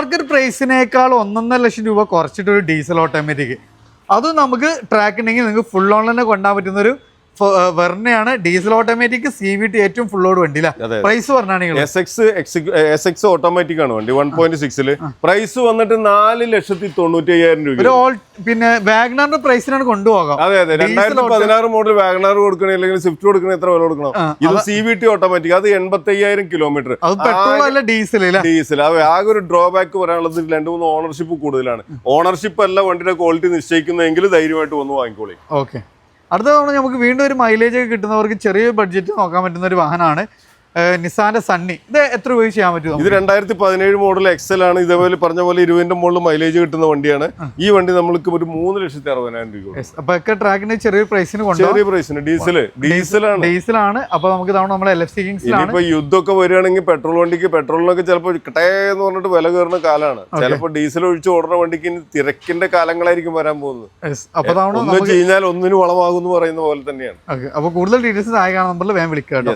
Market പ്രൈസിനേക്കാൾ 1.5 ലക്ഷം രൂപ കുറച്ചിട്ട് ഒരു ഡീസൽ ഓട്ടോമാറ്റിക്, അതും നമുക്ക് ട്രാക്ക് ഉണ്ടെങ്കിൽ നിങ്ങൾക്ക് ഫുൾ ഓൺ തന്നെ കൊണ്ടുപോകാൻ പറ്റുന്ന ഒരു വെർണയാണ് ഡീസൽ ഓട്ടോമാറ്റിക് CVT ഏറ്റവും ഫുള്ളോട് വണ്ടി. പ്രൈസ് പറഞ്ഞാണെങ്കിൽ SX ഓട്ടോമാറ്റിക് ആണ് വണ്ടി 1.6 പ്രൈസ് വന്നിട്ട് 4,95,000 രൂപ. പിന്നെ വാഗ്നറിന്റെ പ്രൈസിനാണ് കൊണ്ടുപോകാം. അതെ അതെ 2016 മോഡൽ വാഗ്നർ കൊടുക്കണേ അല്ലെങ്കിൽ സ്വിഫ്റ്റ് കൊടുക്കണേ എത്ര വില കൊടുക്കണം? ഇത് CVT ഓട്ടോമാറ്റിക്, അത് 85,000 കിലോമീറ്റർ. പെട്രോൾ അല്ല ഡീസൽ. ആകെ ഒരു ഡ്രോബാക്ക് പറയാനുള്ളത് 2-3 ഓണർഷിപ്പ് കൂടുതലാണ്. ഓണർഷിപ്പ് അല്ല വണ്ടിയുടെ ക്വാളിറ്റി നിശ്ചയിക്കുന്നതെങ്കിൽ ധൈര്യമായിട്ട് വന്ന് വാങ്ങിക്കോളി. ഓക്കെ, അടുത്ത തവണ നമുക്ക് വീണ്ടും ഒരു മൈലേജ് ഒക്കെ കിട്ടുന്നവർക്ക് ചെറിയ ബഡ്ജറ്റ് നോക്കാൻ പറ്റുന്ന ഒരു വാഹനമാണ് നിസാന്റെ സണ്ണി. ഇത് എത്ര രൂപ ചെയ്യാൻ പറ്റും? ഇത് 2017 മോഡൽ XL ആണ്. ഇതേപോലെ പറഞ്ഞ പോലെ 20ന്റെ മുകളിൽ മൈലേജ് കിട്ടുന്ന വണ്ടിയാണ്. ഈ വണ്ടി നമ്മൾക്ക് ഒരു 3,60,000 രൂപ. അപ്പൊ ട്രാക്കിന് ചെറിയ പ്രൈസിന് ഡീസലാണ്. അപ്പൊ നമുക്ക് തവണ നമ്മുടെ LFC കിങ്സിലാണ്. ഇപ്പൊ യുദ്ധമൊക്കെ വരികയാണെങ്കിൽ പെട്രോൾ വണ്ടിക്ക് പെട്രോളിനൊക്കെ ചിലപ്പോൾ കിട്ടേന്ന് പറഞ്ഞിട്ട് വില കയറുന്ന കാലമാണ്. ചിലപ്പോൾ ഡീസൽ ഒഴിച്ച് ഓടുന്ന വണ്ടിക്ക് തിരക്കിന്റെ കാലങ്ങളായിരിക്കും വരാൻ പോകുന്നത്. അപ്പൊ ഒന്ന് കഴിഞ്ഞാൽ ഒന്നിന് വളമാകും എന്ന് പറയുന്ന പോലെ തന്നെയാണ്. അപ്പൊ കൂടുതൽ ഡീറ്റെയിൽസ് ആയ നമ്പറിൽ വേഗം വിളിക്കാം.